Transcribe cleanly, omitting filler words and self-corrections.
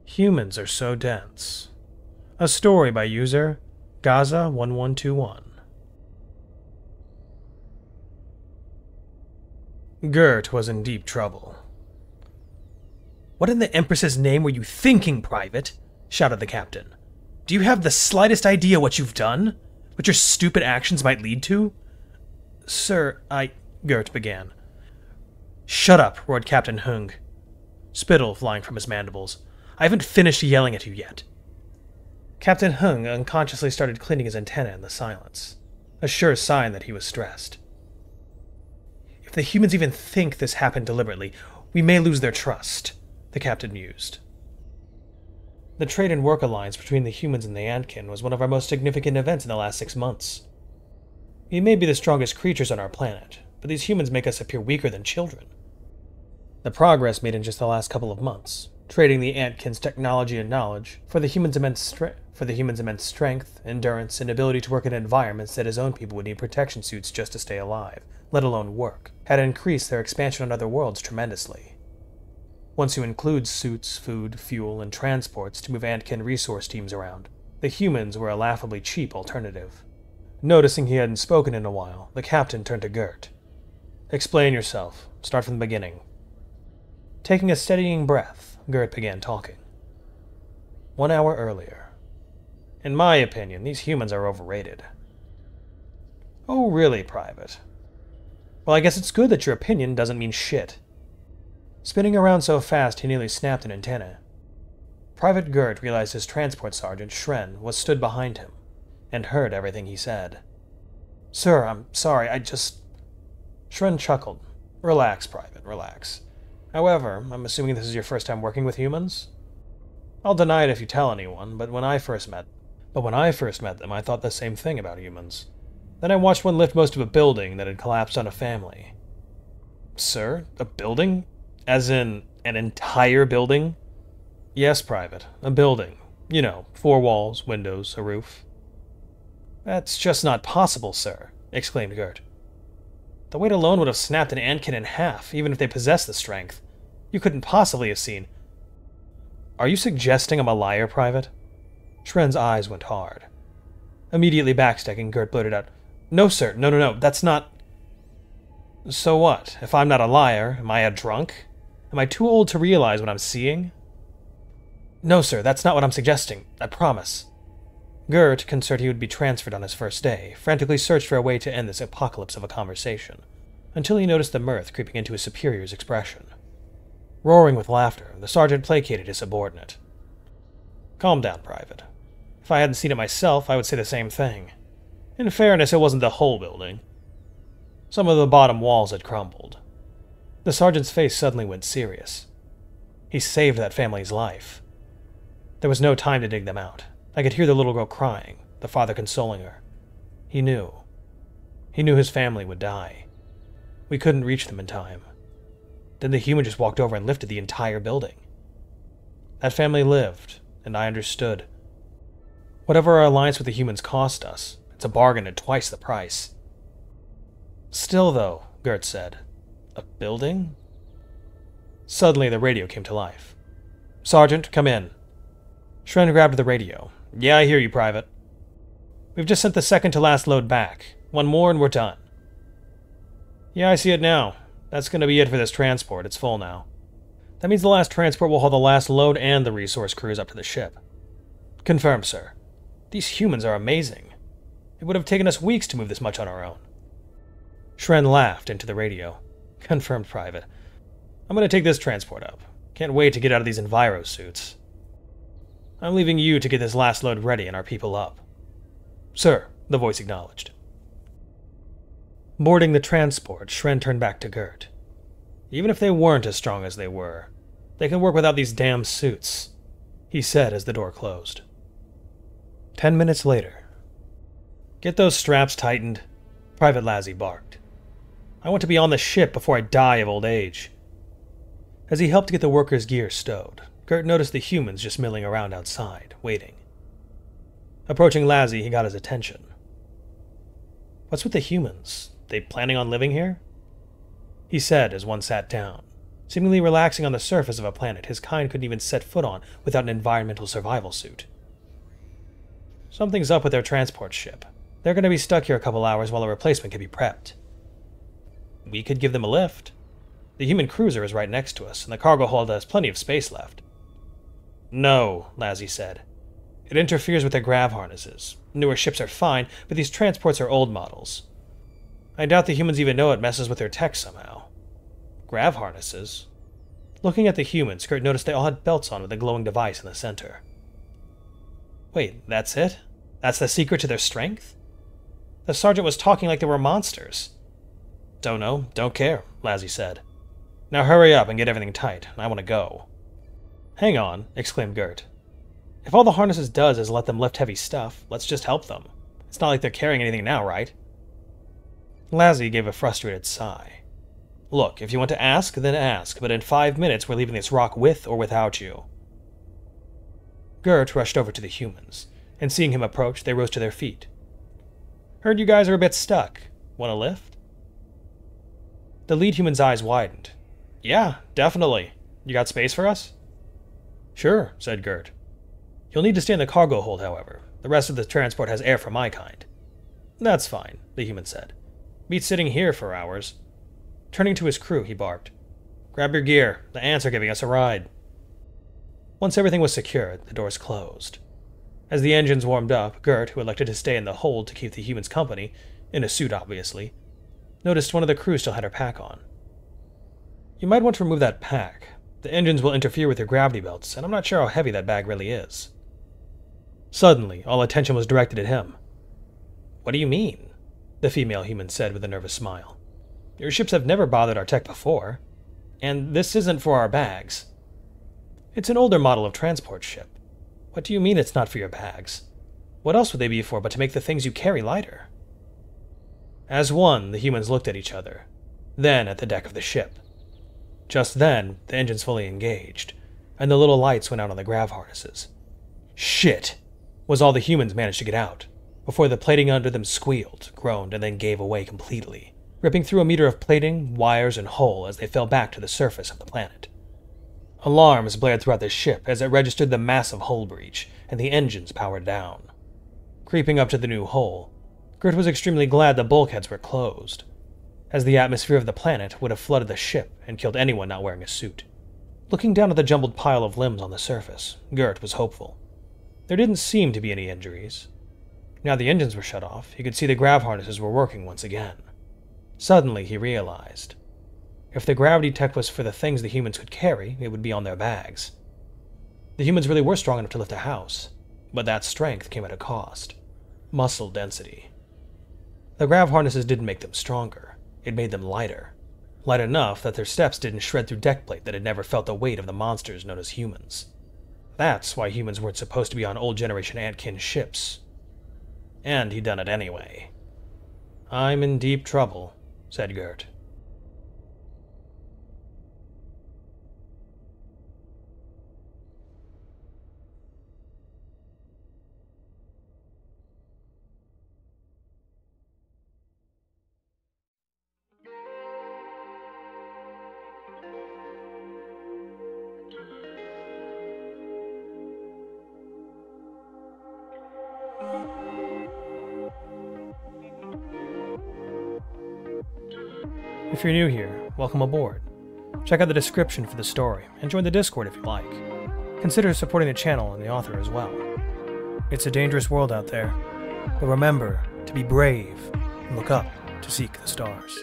Humans are so dense. A story by user Gaza1121. Gert was in deep trouble. "What in the Empress's name were you thinking, Private?" shouted the captain. "Do you have the slightest idea what you've done? What your stupid actions might lead to?" "Sir, Gert began. "Shut up," roared Captain Hung, spittle flying from his mandibles. "I haven't finished yelling at you yet." Captain Hung unconsciously started cleaning his antenna in the silence, a sure sign that he was stressed. "If the humans even think this happened deliberately, we may lose their trust," the captain mused. The trade and work alliance between the humans and the Antkin was one of our most significant events in the last 6 months. We may be the strongest creatures on our planet, but these humans make us appear weaker than children. The progress made in just the last couple of months, trading the Antkin's technology and knowledge for the humans' immense strength, endurance, and ability to work in environments that his own people would need protection suits just to stay alive, let alone work, had increased their expansion on other worlds tremendously. Once you include suits, food, fuel, and transports to move Antkin resource teams around, the humans were a laughably cheap alternative. Noticing he hadn't spoken in a while, the captain turned to Gert. "Explain yourself. Start from the beginning." Taking a steadying breath, Gert began talking. 1 hour earlier. "In my opinion, these humans are overrated." "Oh, really, Private? Well, I guess it's good that your opinion doesn't mean shit." Spinning around so fast he nearly snapped an antenna. Private Gert realized his transport sergeant, Shren, was stood behind him, and heard everything he said. "Sir, I'm sorry, Shren chuckled. "Relax, Private, relax. However, I'm assuming this is your first time working with humans? I'll deny it if you tell anyone, but when I first met them, I thought the same thing about humans. Then I watched one lift most of a building that had collapsed on a family." "Sir, a building? As in, an entire building?" "Yes, Private, a building. You know, 4 walls, windows, a roof." "That's just not possible, sir," exclaimed Gert. "The weight alone would have snapped an Antkin in half, even if they possessed the strength. You couldn't possibly have seen—" "Are you suggesting I'm a liar, Private?" Shren's eyes went hard. Immediately backstepping, Gert blurted out, "No, sir, no, that's not—" "So what? If I'm not a liar, am I a drunk? Am I too old to realize what I'm seeing?" "No, sir, that's not what I'm suggesting. I promise." Gert, concerned he would be transferred on his first day, frantically searched for a way to end this apocalypse of a conversation, until he noticed the mirth creeping into his superior's expression. Roaring with laughter, the sergeant placated his subordinate. "Calm down, Private. If I hadn't seen it myself, I would say the same thing. In fairness, it wasn't the whole building. Some of the bottom walls had crumbled." The sergeant's face suddenly went serious. He saved that family's life. There was no time to dig them out. I could hear the little girl crying, the father consoling her. He knew. He knew his family would die. We couldn't reach them in time. Then the human just walked over and lifted the entire building. That family lived, and I understood. Whatever our alliance with the humans cost us, it's a bargain at twice the price. "Still, though," Gert said, "a building?" Suddenly the radio came to life. "Sergeant, come in." Shren grabbed the radio. "Yeah, I hear you, Private." "We've just sent the second to last load back. One more and we're done." "Yeah, I see it now. That's going to be it for this transport. It's full now. That means the last transport will haul the last load and the resource crews up to the ship." "Confirmed, sir. These humans are amazing. It would have taken us weeks to move this much on our own." Shren laughed into the radio. "Confirmed, Private. I'm going to take this transport up. Can't wait to get out of these enviro suits. I'm leaving you to get this last load ready and our people up." "Sir," the voice acknowledged. Boarding the transport, Shren turned back to Gert. "Even if they weren't as strong as they were, they can work without these damn suits," he said as the door closed. 10 minutes later. "Get those straps tightened," Private Lassie barked. "I want to be on the ship before I die of old age." As he helped get the workers' gear stowed, Gert noticed the humans just milling around outside, waiting. Approaching Lassie, he got his attention. "What's with the humans? They planning on living here?" he said as one sat down, seemingly relaxing on the surface of a planet his kind couldn't even set foot on without an environmental survival suit. Something's up with their transport ship. They're going to be stuck here a couple hours while a replacement can be prepped. We could give them a lift. The human cruiser is right next to us, and the cargo hold has plenty of space left. No, Lassie said. It interferes with their grav harnesses. Newer ships are fine, but these transports are old models. I doubt the humans even know it messes with their tech somehow. Grav harnesses? Looking at the humans, Kurt noticed they all had belts on with a glowing device in the center. Wait, that's it? That's the secret to their strength? The sergeant was talking like they were monsters. Don't know, don't care, Lassie said. Now hurry up and get everything tight. I want to go. Hang on, exclaimed Gert. If all the harnesses does is let them lift heavy stuff, let's just help them. It's not like they're carrying anything now, right? Lassie gave a frustrated sigh. Look, if you want to ask, then ask, but in 5 minutes we're leaving this rock with or without you. Gert rushed over to the humans, and seeing him approach, they rose to their feet. Heard you guys are a bit stuck. Want a lift? The lead human's eyes widened. Yeah, definitely. You got space for us? Sure, said Gert. You'll need to stay in the cargo hold, however. The rest of the transport has air for my kind. That's fine, the human said. Beats sitting here for hours. Turning to his crew, he barked. Grab your gear. The ants are giving us a ride. Once everything was secured, the doors closed. As the engines warmed up, Gert, who elected to stay in the hold to keep the humans company, in a suit obviously, noticed one of the crew still had her pack on. You might want to remove that pack. The engines will interfere with your gravity belts, and I'm not sure how heavy that bag really is. Suddenly, all attention was directed at him. What do you mean? The female human said with a nervous smile. Your ships have never bothered our tech before, and this isn't for our bags. It's an older model of transport ship. What do you mean it's not for your bags? What else would they be for but to make the things you carry lighter? As one, the humans looked at each other, then at the deck of the ship. Just then, the engines fully engaged, and the little lights went out on the grav harnesses. Shit! Was all the humans managed to get out, before the plating under them squealed, groaned, and then gave away completely, ripping through a meter of plating, wires, and hull as they fell back to the surface of the planet. Alarms blared throughout the ship as it registered the massive hull breach, and the engines powered down. Creeping up to the new hull, Gert was extremely glad the bulkheads were closed, as the atmosphere of the planet would have flooded the ship and killed anyone not wearing a suit. Looking down at the jumbled pile of limbs on the surface, Gert was hopeful. There didn't seem to be any injuries. Now the engines were shut off, he could see the grav harnesses were working once again. Suddenly he realized. If the gravity tech was for the things the humans could carry, it would be on their bags. The humans really were strong enough to lift a house, but that strength came at a cost. Muscle density. The grav harnesses didn't make them stronger. It made them lighter. Light enough that their steps didn't shred through deck plate that had never felt the weight of the monsters known as humans. That's why humans weren't supposed to be on old generation Antkin ships. And he'd done it anyway. I'm in deep trouble, said Gert. If you're new here, welcome aboard. Check out the description for the story, and join the Discord if you like. Consider supporting the channel and the author as well. It's a dangerous world out there, but remember to be brave and look up to seek the stars.